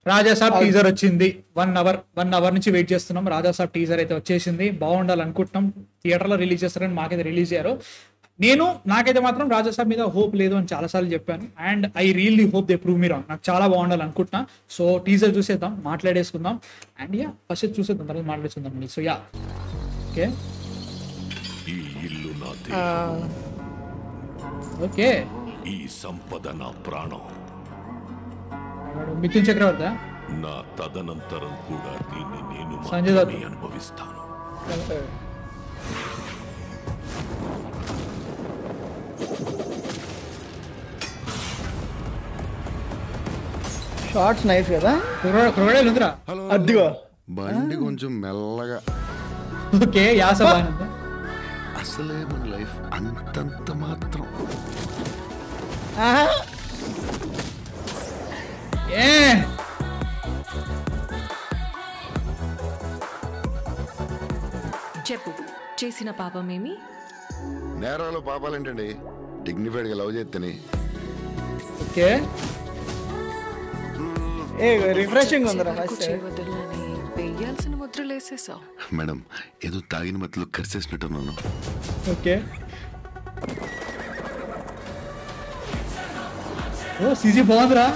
Raja Saab teaser వచ్చింది. 1 hour నుంచి wait చేస్తున్నాం. రాజాసాబ్ టీజర్ అయితే వచ్చేసింది. బాగుండాలి అనుకుంటున్నాం. థియేటర్లో రిలీజ్ చేస్తారని మాకైతే రిలీజ్ అయ్యారు. నాకైతే మాత్రం రాజాసాబ్ మీద హోప్ లేదు అని చాలాసార్లు చెప్పాను. And I really hope they prove me wrong. నాకు చాలా బాగుండాలి అనుకుంటున్నా. సో టీజర్ చూసేద్దాం, మాట్లాడేసుకుందాం. అండ్ ఫస్ట్ చూసేద్దాం, తర్వాత మాట్లాడేసుకుందాం. సో ఓకే ఈ ఇల్లు నాది. ఓకే ఈ సంపద నా ప్రాణం. మిథున్ చక్రవర్తి నా తదనంతరం కూడా దీన్ని నేను సంజయ్ దత్ మాత్రమే అనుభవిస్తాను. షార్ట్స్ నైస్ కదా. క్రొకడైల్ ఉందిరా. అద్దిగో బండి కొంచెం మెల్లగా. ఓకే యాస బాగుంది. అసలే మన లైఫ్ అంతంత మాత్రం. ఏ చెప్పు, చేసిన పాపమేమి? నేరాలు పాపాలేంటండి, డిగ్నిఫైడ్గా లవ్ చేస్తేనే. ఓకే రిఫ్రెషింగ్ ఉందిరా. ఫస్ట్ చేయవద్దని వేయాల్సిన ముద్రలు వేసేసావు. మేడం ఏదో తాగిన మత్తులో కరిసేసినట్టున్నాను. ఓకే ఓ సీజీ బాగుందిరా.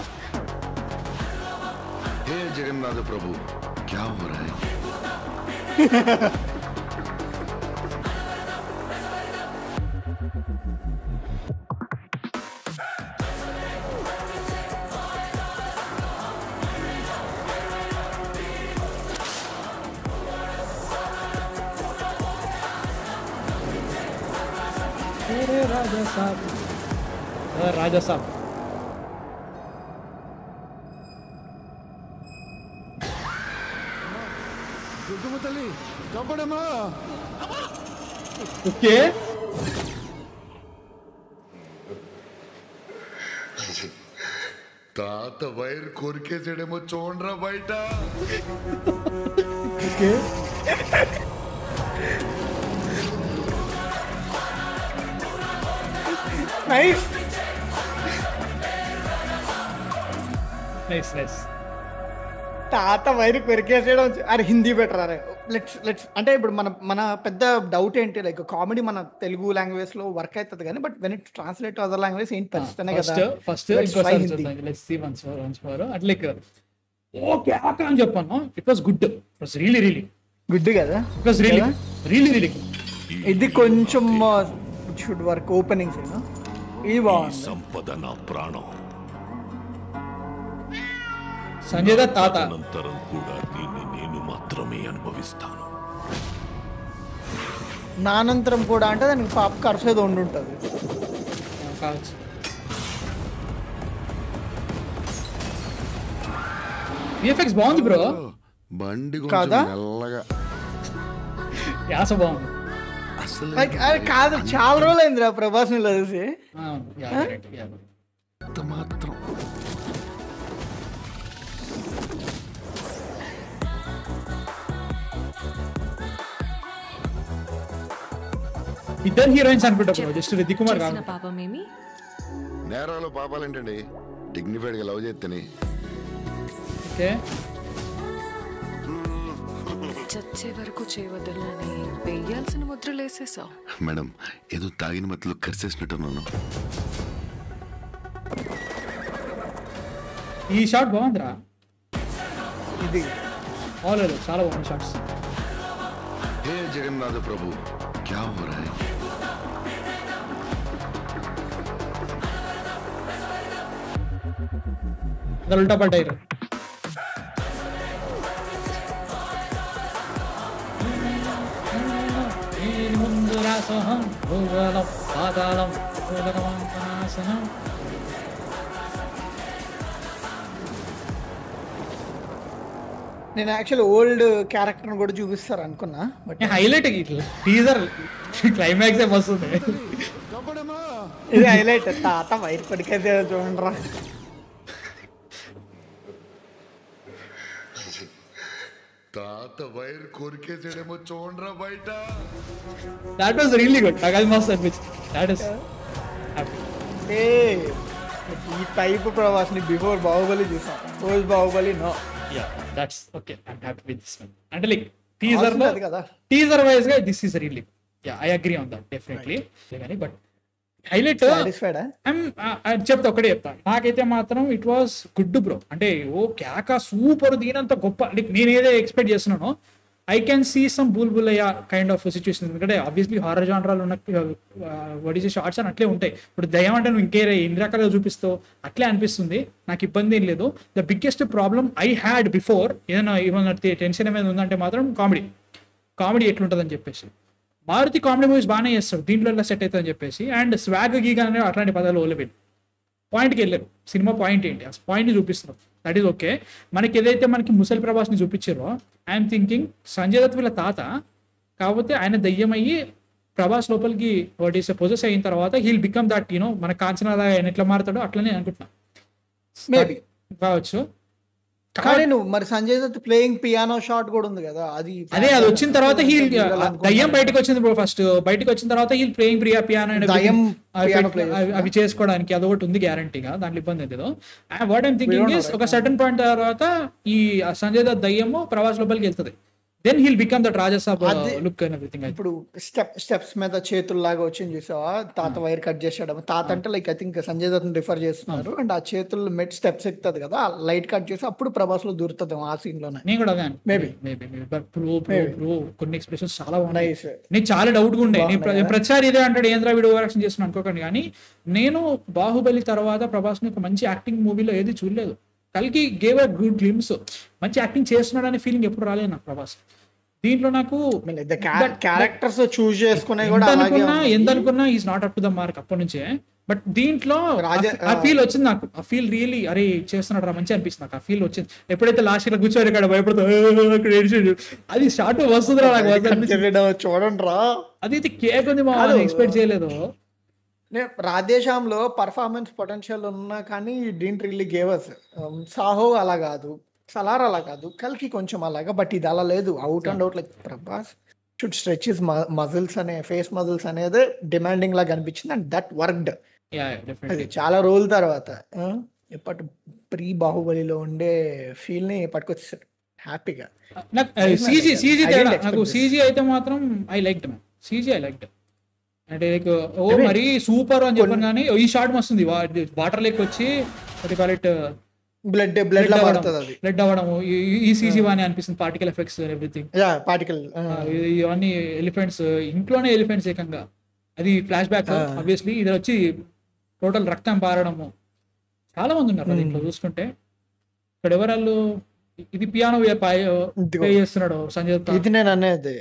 హే జగన్నాథ ప్రభు, క్యా హో రహా హై? రాజాసాబ్ దుర్గమ్మ తల్లి కాపాడమ్మా. ఓకే తాత వైర్ కొరికేసాడేమో చూడరా బయట. Okay nice nice nice. తాత వైరు కొరికేసేయడం. అరే హిందీ బెటర్. అరే లెట్స్ అంటే ఇప్పుడు మన పెద్ద డౌట్ ఏంటి, లైక్ కామెడీ మన తెలుగు లాంగ్వేజ్ లో వర్క్ అవుతుంది కానీ but when it translate other language ఏంటి పరిస్థితి కదా. ఫస్ట్ అట్లే ఓకే అక్క అని చెప్పాను. It was good. It was really really good కదా. It was really really really. ఇది కొంచెం షుడ్ వర్క్ ఓపెనింగ్స్. ఇది బాగుంది. సంపద నా ప్రాణం. సంజయ్ దత్ తాత అనంతరం కూడా దీన్ని నేను మాత్రమే అనుభవిస్తాను. నా అనంతరం కూడా అంటే దానికి పాప ఖర్చు ఏదో ఉండుంటుంది కావచ్చు. విఎఫ్ఎక్స్ బాగుంది బ్రో. బండి కాదా? కొంచెం మెల్లగా. యాస బాగుంది. అసలు లైక్ అరే కాదు, చాలా రోజులు అయిందిరా ప్రభాస్ ని చూసి. అంత మాత్రం. ఇద్దరు హీరోయిన్స్ అనుకుంటా బ్రో. జస్ట్ రితిక్ కుమార్ చేసిన కాదు. పాపమేమి? నేరాలు పాపాలేంటండి, డిగ్నిఫైడ్గా లవ్ చేస్తేనే. ఓకే చచ్చే వరకు చేయవద్దని వేయాల్సిన ముద్రలు వేసేసావు. మేడం ఏదో తాగిన మత్తులో కరిసేసినట్టున్నాను. ఈ షాట్ బాగుందిరా. ఇది బాగలేదు, చాలా బాగుంది షాట్స్. హే జగన్నాథ ప్రభు, క్యా హో రహా హై? ఉల్టా పడ్డాయి. ముందు రాసోహం భూగోళం పాతాళం భూగోళం. నేను యాక్చువల్లీ ఓల్డ్ క్యారెక్టర్ కూడా చూపిస్తారు అనుకున్నా బట్ హైలైట్ టీజర్ క్లైమాక్స్ వస్తుంది. ఇది హైలైట్. తాత వైర్ పడికైతే చూడండిరా. తాత వైర్ కొరికేసాడేమో చూడరా బయట. That was really good. నాకు అది మస్తు అనిపించింది. That is happy. ఏ ఈ టైప్ ప్రభాస్ ని బిఫోర్ బాహుబలి చూసాం, post Baahubali no. Yeah that's okay, I'm happy with this one. అంటే లైక్ టీజర్ లో అది కదా టీజర్ వైజ్ గా this is really yeah I agree on that definitely. కానీ బట్ హైలైట్ సాటిస్ఫైడా? చెప్తా ఒకటే చెప్తా, నాకైతే మాత్రం ఇట్ వాస్ గుడ్ బ్రో. అంటే ఓ క్యాకా సూపర్, దీనంత గొప్ప లైక్ నేను ఏదో ఎక్స్పెక్ట్ చేస్తున్నానో ఐ కెన్ సీ సమ్ బుల్బులయ్య కైండ్ ఆఫ్ సిచ్యువేషన్. ఎందుకంటే ఆబ్వియస్లీ హారర్ జానరాలు ఉన్న వడిసే షార్ట్స్ అని అట్లే ఉంటాయి. ఇప్పుడు దయ్యం అంటే నువ్వు ఇంకే ఎన్ని రకాలుగా చూపిస్తావు అట్లే అనిపిస్తుంది, నాకు ఇబ్బంది ఏం లేదు. The biggest problem I had before ఏమన్నా టెన్షన్ ఏమైనా ఉందంటే మాత్రం కామెడీ ఎట్లుంటుందని చెప్పేసి. మారుతి కామెడీ మూవీస్ బాగానే చేస్తాడు, దీంట్లో ఎలా సెట్ అవుతుందని చెప్పేసి. అండ్ స్వాగ్ గీగా అనే అట్లాంటి పదాలు ఓలబెట్టి పాయింట్కి వెళ్ళారు. సినిమా పాయింట్ ఏంటి, ఆ పాయింట్ని చూపిస్తున్నారు, దట్ ఈస్ ఓకే. మనకి ఏదైతే మనకి ముసలి ప్రభాస్ని చూపించారో ఐఎమ్ థింకింగ్ సంజయ్ దత్ వీళ్ళ తాత, కాకపోతే ఆయన దయ్యం అయ్యి ప్రభాస్ లోపలికి వాట్ ఈస్ పొజెస్ అయిన తర్వాత హీల్ బికమ్ దట్ యూనో మన కాంచనా ఆయన ఎట్లా మారుతాడో అట్లనే అనుకుంటున్నా. మేబీ కావచ్చు. కానీ నువ్వు మరి Sanjay Dutt playing piano shot కూడా ఉంది కదా, అది అదే అది వచ్చిన తర్వాత హీల్ దయ్యం బయటకు వచ్చింది బ్రో. ఫస్ట్ బయటకు వచ్చిన తర్వాత హీల్ ప్లేయింగ్ పియానో దయ్యం piano play అవి చేసుకోవడానికి అది ఒకటి ఉంది గ్యారంటీగా, దాంట్లో ఇబ్బంది లేదు. వాట్ ఐమ్ థింకింగ్ ఇస్ ఒక సర్టన్ పాయింట్ తర్వాత ఈ సంజయ్ దత్ దయ్యము ప్రభాస్ లోపలికి వెళ్తుంది, then he'll become that Rajasaab look and everything. ఇప్పుడు స్టెప్స్ మీద చేతుల్లాగా వచ్చింది చూసావా, తాత వైర్ కట్ చేసాడు. తాత అంటే like I think Sanjay Dutt refer చేస్తున్నారు. అండ్ ఆ చేతులు మెట్ స్టెప్స్ ఎక్కుతుంది కదా, లైట్ కట్ చేసి అప్పుడు ప్రభాస్ లో దూరుతుంది ఆ సీన్ లోనే. నేను కూడా అదే Maybe. కొన్ని ఎక్స్ప్రెషన్స్ చాలా బాగున్నాయి. నేను చాలా డౌట్ గా ఉండే, నేను ప్రతిసారి ఇదే అంటాడు ఏంద్రా వీడియో ఓవరాక్షన్ చేస్తున్నాను అనుకోకండి. కానీ నేను బాహుబలి తర్వాత ప్రభాస్ ని ఒక మంచి యాక్టింగ్ మూవీలో ఏది చూడలేదు. కల్కి గేవ్ అ గుడ్ గ్లిమ్స్, మంచి యాక్టింగ్ చేస్తున్నాడు అనే ఫీలింగ్ ఎప్పుడు రాలేదు నాకు ప్రభాస్. దీంట్లో నాకు క్యారెక్టర్స్ చూస్ చేసుకునే కూడా ఎంత అనుకున్నా is not up to the mark అప్పటి నుంచే. బట్ దీంట్లో ఆ ఫీల్ వచ్చింది నాకు, ఆ ఫీల్ రియల్లీ అరే చేస్తున్నాడు రా మంచి అనిపిస్తుంది నాకు. ఆ ఫీల్ వచ్చింది ఎప్పుడైతే లాస్ట్ ఇయర్ కూర్చోరు ఇక్కడ భయపడుతూ అది స్టార్ట్ వస్తుందిరా నాకు, చూడండి రా అది అయితే కేక్ ఉంది మా ఎక్స్పెక్ట్ చేయలేదు. రాధేశ్యామ్లో పర్ఫార్మెన్స్ పొటెన్షియల్ ఉన్నా కానీ didn't really gave us. Saaho అలా కాదు, సలార్ అలా కాదు, కల్కి కొంచెం అలాగా, బట్ ఇది అలా లేదు. Out and out like Prabhas should stretch his muscles అనే ఫేస్ మజిల్స్ అనేది డిమాండింగ్ లాగా అనిపించింది. And that worked. అది చాలా రోజుల తర్వాత ఎప్పటి ప్రీ బాహుబలిలో ఉండే ఫీల్ ని పట్టుకొచ్చేసాడు హ్యాపీగా. నాకు సీజీ అయితే మాత్రం I liked man, CG I liked. అంటే లైక్ ఓ మరి సూపర్ అని చెప్పాను కానీ ఈ షాట్ మస్తుంది, వాటర్ లేక్ వచ్చి బ్లడ్ అవ్వడం ఈ సీజీ బాగా అనిపిస్తుంది, పార్టికల్ ఎఫెక్ట్స్ ఎవ్రీథింగ్. ఇవన్నీ ఎలిఫెంట్స్, ఇంట్లోనే ఎలిఫెంట్స్ ఏకంగా, అది ఫ్లాష్ బ్యాక్ ఆబ్వియస్లీ. ఇది వచ్చి టోటల్ రక్తం పారడము, చాలా మంది ఉన్నారు దీంట్లో చూసుకుంటే. ఇక్కడ ఎవరు ఇది పియానో ప్లే చేస్తున్నాడు సంజయ్ దత్. ఇది నేను అనేది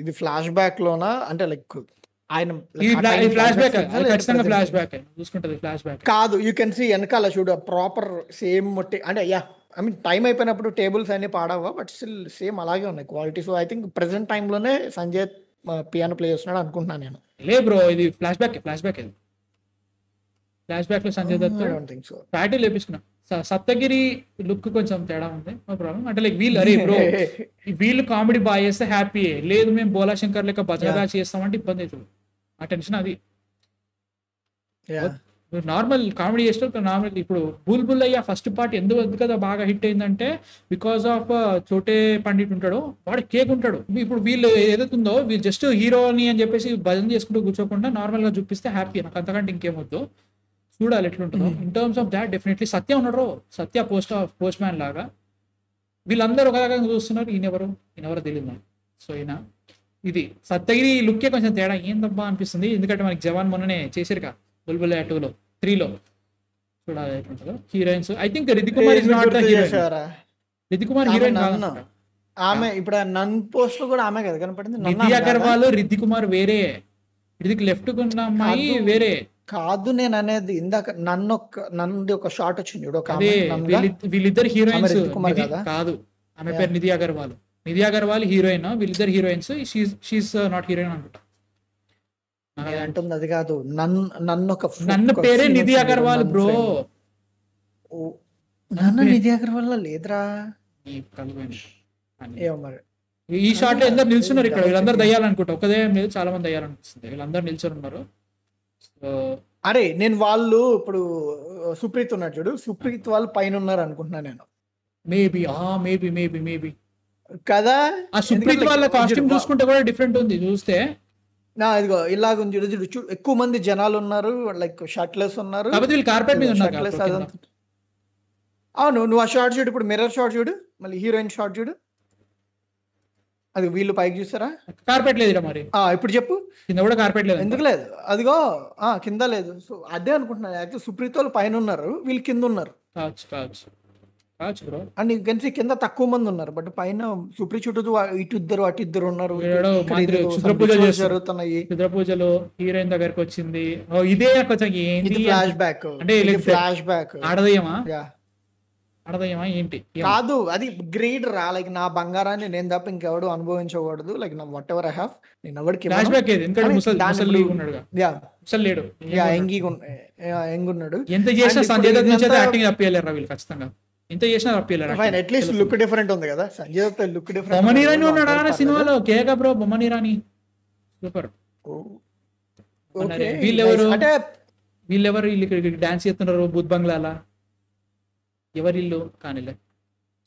ఇది ఫ్లాష్ బ్యాక్ లోనా అంటే లైక్ ఆయన ఫ్లాష్ బ్యాక్, ఖచ్చితంగా ఫ్లాష్ బ్యాక్ చూసుకుంటది. ఫ్లాష్ బ్యాక్ కాదు, యూ కెన్ సీ వెనకాల చూడు ప్రాపర్ సేమ్ అంటే యా ఐ మీన్ టైం అయిపోయినప్పుడు టేబుల్స్ అన్ని పాడవా, బట్ స్టిల్ సేమ్ అలాగే ఉన్నాయి quality. So I think present టైంలోనే సంజయ్ పియానో ప్లే చేస్తున్నాడు అనుకుంటున్నాను నేను. లే బ్రో ఇది ఫ్లాష్ బ్యాక్ ఇది ఫ్లాష్ బ్యాక్ లో సంజయ్ దత్ ఫ్యాటీ లేపించుకున్నా. సప్తగిరి లుక్ కొంచెం తేడా ఉంది, నో ప్రాబ్లం. అంటే లైక్ వీళ్ళు అరే బ్రో వీళ్ళు కామెడీ బాగా చేస్తే హ్యాపీ, లేదు మేము బోలా శంకర్ లెక్క భజన బ్యాచ్ చేస్తామంటే ఇబ్బంది అవుతుంది. ఆ టెన్షన్ అది. నార్మల్ కామెడీ చేస్తే నార్మల్. ఇప్పుడు బుల్బుల్ అయ్యా ఫస్ట్ పార్ట్ ఎందుకు కదా బాగా హిట్ అయిందంటే బికాస్ ఆఫ్ చోటే పండిట్ ఉంటాడు, వాడు కేక్ ఉంటాడు. ఇప్పుడు వీళ్ళు ఏదైతుందో వీళ్ళు జస్ట్ హీరోని అని చెప్పేసి భజన చేసుకుంటూ కూర్చోకుండా నార్మల్ గా చూపిస్తే హ్యాపీ, నాకు అంతకంటే ఇంకేమొద్దు. చూడాలి ఎట్లుంటుందో. In terms of that definitely Satya ఉన్నాడు, సత్య పోస్ట్ మ్యాన్ లాగా. వీళ్ళందరూ ఒక రకంగా చూస్తున్నారు, ఈయనెవరో తెలియదు. సో ఈయన ఇది సత్యగిరి లుక్కే కొంచెం తేడా ఏందబ్బా అనిపిస్తుంది. ఎందుకంటే మనకి జవాన్ మొన్ననే చేసారుగా బుల్బుల్ 2లో 3లో. చూడాలి ఎట్లుంటుందో. Heroines I think Ritik Kumar is not the heroine. Ritik Kumar heroine కాదు. ఆమె ఇప్పుడు నన్ పోస్ట్ లో కూడా ఆమె కదా కనపడింది. నిధి అగర్వాల్ రితిక్ కుమార్ వేరే, రితిక్ లెఫ్ట్ ఉన్న అమ్మాయి వేరే కాదు. నేను అనేది ఇందాక నన్ను ఒక షార్ట్ వచ్చింది వీళ్ళిద్దరు హీరోయిన్స్ కాదు. ఆమె పేరు నిధి అగర్వాల్ హీరోయిన్, వీళ్ళిద్దరు హీరోయిన్స్. షీస్ నాట్ హీరోయిన్ అనుకుంటా. అంటుంది అది కాదు, నన్ను పేరే నిధి అగర్వాల్ బ్రో. నిధి అగర్వాల్ లేదురా ఏమో మరి. ఈ షాట్ లో అందరు నిల్చున్నారు ఇక్కడ, వీళ్ళందరూ దయ్యాలనుకుంటా. ఒక్కదే లేదు, చాలా మంది దయ్యాలనిపిస్తుంది. వీళ్ళందరూ నిల్చొని ఉన్నారు. సో అరే నేను వాళ్ళు ఇప్పుడు సుప్రీత్ ఉన్నాడు చూడు, సుప్రీత్ వాళ్ళు పైన ఉన్నారు అనుకుంటున్నా నేను మేబీ కదా. ఆ సుప్రీత్ ఎందుకంటే వాళ్ళ like కాస్ట్యూమ్ చూడు, చూసుకుంటే కూడా డిఫరెంట్ ఉంది చూస్తే. ఇదిగో ఇలాగుంది చూడు, చూడు చూడు, ఎక్కువ మంది జనాలు ఉన్నారు, లైక్ షర్ట్లెస్ ఉన్నారు. కాకపోతే వీళ్ళు కార్పెట్ మీద ఉన్నారు షర్ట్లెస్ కాబట్టి అదంతా. అవును, నువ్వు ఆ షార్ట్ చూడు, ఇప్పుడు మిర్రర్ షాట్ చూడు, మళ్ళీ హీరోయిన్ షాట్ చూడు, అది వీళ్ళు పైకి చూస్తారా? కార్పెట్ లేదు మరి, ఇప్పుడు చెప్పు కింద కూడా కార్పెట్ లేదు. ఎందుకు లేదు? అదిగో కింద లేదు. సో అదే అనుకుంటున్నాను, యాక్చువల్ సుప్రీత్ వాళ్ళు పైన ఉన్నారు, వీళ్ళు కింద ఉన్నారు. కావచ్చు bro. And you can see కింద తక్కువ మంది ఉన్నారు, బట్ పైన సుప్రీత్ చుట్టూ ఇటు ఇద్దరు అటు ఇద్దరు ఉన్నారు. ఇక్కడ మంత్రి ఏదో క్షుద్ర some పూజలు rituals చేస్తారు. జరుగుతున్నాయి. క్షుద్ర పూజలు హీరోయిన్ దగ్గరకు వచ్చింది. ఇదే కొంచెం ఏంటి ఇది ఫ్లాష్ బ్యాక్, అంటే ఫ్లాష్ బ్యాక్. ఆడదయ్యమా యా ఆడదయ్యమా ఏంటి? కాదు, అది గ్రేడ్ రా, లైక్ నా బంగారాన్ని నేను తప్ప ఇంకెవడు అనుభవించకూడదు, లైక్ నా వాట్ ఎవర్ ఐ హావ్ నేను ఎవరికి ఫ్లాష్ బ్యాక్ ఏది? ఎందుకంటే ముసలి ఉన్నాడుగా, యా ముసలి లేడు, యా ఎంగున్నాడు. ఎంత చేసినా And సంజయ్ దత్ ఇప్పుడు నుంచి అయితే ఇదంతా- యాక్టింగ్ తప్పియలేరు వీళ్ళు ఖచ్చితంగా. ఎంత చేసినా తప్పియలేరు. ఫైన్, అట్లీస్ట్ లుక్ డిఫరెంట్ ఉంది కదా, సంజయ్ దత్ లుక్ డిఫరెంట్. బొమ్మని ఇరానీ ఉన్నాడా అనే సినిమాలో? కేక బ్రో, బొమ్మని ఇరానీ సూపర్. ఓకే, వీళ్ళెవరు? అంటే వీళ్ళు ఇక్కడ డాన్స్ చేస్తున్నారు బుద్ధ్ బంగ్లాలా? ఎవరి ఇల్లు కానీలే.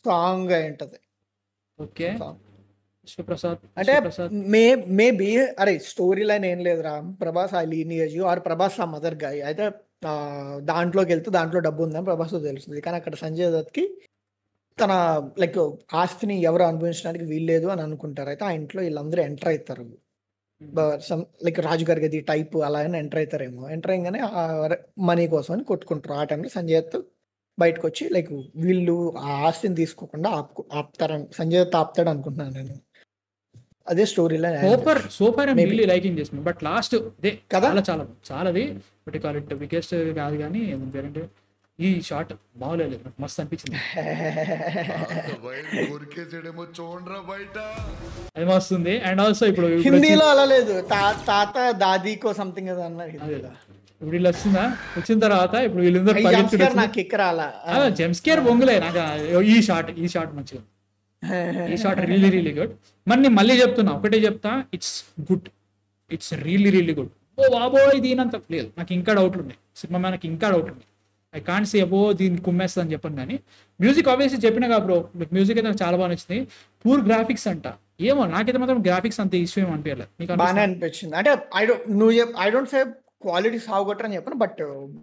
సాంగ్ అయి ఉంటది. ఓకే, విశ్వప్రసాద్. అంటే మేబీ అరే స్టోరీ లైన్ ఏం లేదురా, ప్రభాస్ ఆ లీనియేజ్ ఆర్ ప్రభాస్ ఆ మదర్ గాయ్ అయితే దాంట్లోకి వెళ్తే దాంట్లో డబ్బు ఉందని ప్రభాస్ తెలుస్తుంది, కానీ అక్కడ సంజయ్ దత్ కి తన లైక్ ఆస్తిని ఎవరు అనుభవించడానికి వీల్లేదు అని అనుకుంటారు. అయితే ఆ ఇంట్లో వీళ్ళందరూ ఎంటర్ అవుతారు, లైక్ రాజుగారి గది టైప్ అలా ఎంటర్ అవుతారేమో. ఎంటర్ అయ్యగానే మనీ కోసం అని కొట్టుకుంటారు. ఆ టైంలో సంజయ్ దత్ బయటకు వచ్చి లైక్ వీళ్ళు ఆ ఆస్తిని తీసుకోకుండా ఆపుతారని సంజయ్ దత్ ఆపుతాడు అనుకుంటున్నాను నేను. అదే story line. Super I'm really liking this, but last they కదా? చాలాది బట్ కాల్ ఇట్ బిగ్గెస్ట్ కాదు, కానీ పేరంటే ఈ షాట్ బాగోలేదు, నాకు మస్తు అనిపించింది. కొరికేసేడేమో చూడరా బయట. అది మస్తుంది. అండ్ ఆల్సో ఇప్పుడు హిందీలో అలా లేదు, తాత దాదీకో సంథింగ్ ఏదో అన్నారు హిందీలో. ఇప్పుడు వీళ్ళు వచ్చిన తర్వాత ఇప్పుడు వీళ్ళందరూ నాకు ఎక్కరాలా జెమ్స్కేర్ బొంగులే నాకు. ఈ షాట్ మంచిగా, ఈ షాట్ రియల్లీ రియల్లీ గుడ్. మరి నేను మళ్ళీ చెప్తున్నా, ఒకటే చెప్తా, it's good, it's really good. ఓ బాబోయ్ దీనంత లేదు, నాకు ఇంకా డౌట్లు ఉన్నాయి సినిమా మీద, నాకు ఇంకా డౌట్లు ఉన్నాయి. ఐ కాంట్ సే అబో దీన్ని కుమ్మేస్తుంది అని చెప్పాను, కానీ మ్యూజిక్ ఆబ్వియస్లీ చెప్పినా కదా బ్రో, మ్యూజిక్ అయితే నాకు చాలా బాగా నచ్చింది. పూర్ గ్రాఫిక్స్ అంట, ఏమో నాకైతే మాత్రం గ్రాఫిక్స్ అంత ఇష్యూ ఏం అనిపించలేదు. మీకు బాగానే అనిపించింది. అంటే ఐ డోంట్ సే క్వాలిటీ సాగుగొట్టని చెప్పను, but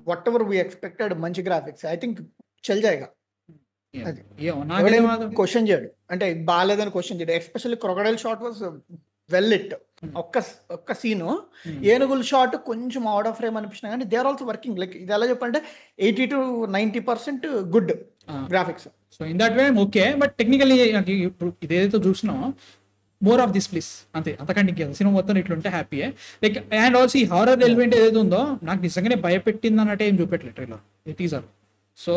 whatever we expected మంచి గ్రాఫిక్స్ ఐ థింక్ చల్ జాయిగా. క్వశ్చన్ చేయడు, అంటే బాగాలేదని క్వశ్చన్ చేయడు. Especially crocodile shot was well lit. ఒక్క సీను ఏనుగుల షాట్ కొంచెం అవుట్ ఆఫ్ ఫ్రేమ్ అనిపించినా కానీ they are also working. Like ఇది ఎలా చెప్పంటే 80 to 90% good graphics. So in that way okay, but technically ఇప్పుడు ఇదేదైతే చూసినామో మోర్ ఆఫ్ దిస్ ప్లీజ్ అంతే, అంతకంటే ఇంకేదో సినిమా మొత్తం ఇట్లుంటే హ్యాపీయే. లైక్ అండ్ ఆల్సో ఈ హారర్ ఎలిమెంట్ ఏదైతే ఉందో నాకు నిజంగానే భయపెట్టింది అన్నట్టు ఏం చూపెట్టలేదు trailer, teaser. So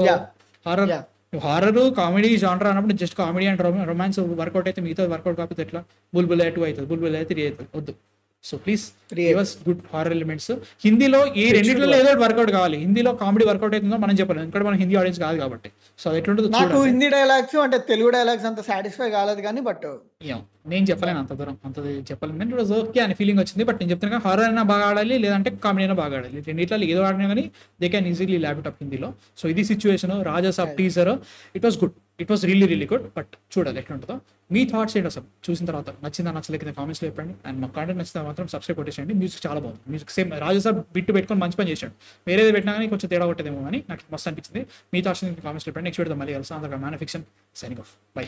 horror comedy genre అన్నప్పుడు just comedy and romance work out అయితే మిగతా వర్కౌట్ కాకపోతే ఎట్లా? బుల్బుల్ 2 అవుతుంది, బుల్బుల్ 3 అవుతుంది, వద్దు. So please give us good horror elements. హిందీలో ఈ రెండింటిలో ఏదో వర్కౌట్ కావాలి. హిందీలో కామెడీ వర్కౌట్ అవుతుందో మనం చెప్పలేము, ఎందుకంటే మనం హిందీ ఆడియన్స్ కాదు కాబట్టి. సో అది ఎట్లుంటుందో నాకు హిందీ డైలాగ్స్ అంటే తెలుగు డైలాగ్స్ అంత సాటిస్ఫై కాలేదు కానీ, బట్ నేను చెప్పలేను అంత దూరం, అంత చెప్పలేను. నేను రోజు ఓకే అని ఫీలింగ్ వచ్చింది. బట్ నేను చెప్తున్నా హారర్ అయినా బాగా ఆడాలి, లేదంటే కామెడీ అయినా బాగా ఆడాలి. రెండిట్లో ఏదో ఆడినా కానీ they can easily lap it up హిందీలో. సో ఇది situation. Rajasaab teaser it was good, it was really good. But చూడాలి ఎట్లా ఉంటుందో. మీ థాట్స్ ఏంటి అసలు చూసిన తర్వాత? నచ్చిందా నచ్చలేక కామెంట్స్లో చెప్పండి. అండ్ మా కాంటెంట్ నచ్చితే మాత్రం సబ్స్క్రైబ్ కొట్టేసేయండి. మ్యూజిక్ చాలా బాగుంది, మ్యూజిక్ సేమ్ రాజాసాబ్ బిట్టు పెట్టుకొని మంచి పని చేశాడు. వేరేది పెట్టినా కానీ కొంచెం తేడా కొట్టేదేమో అని నాకు మస్తు అనిపించింది. మీ థాట్స్ కామెంట్స్లో చెప్పండి. నెక్స్ట్ పెడతాం మళ్ళీ కలిసి. అందరికీ man fiction signing off, by.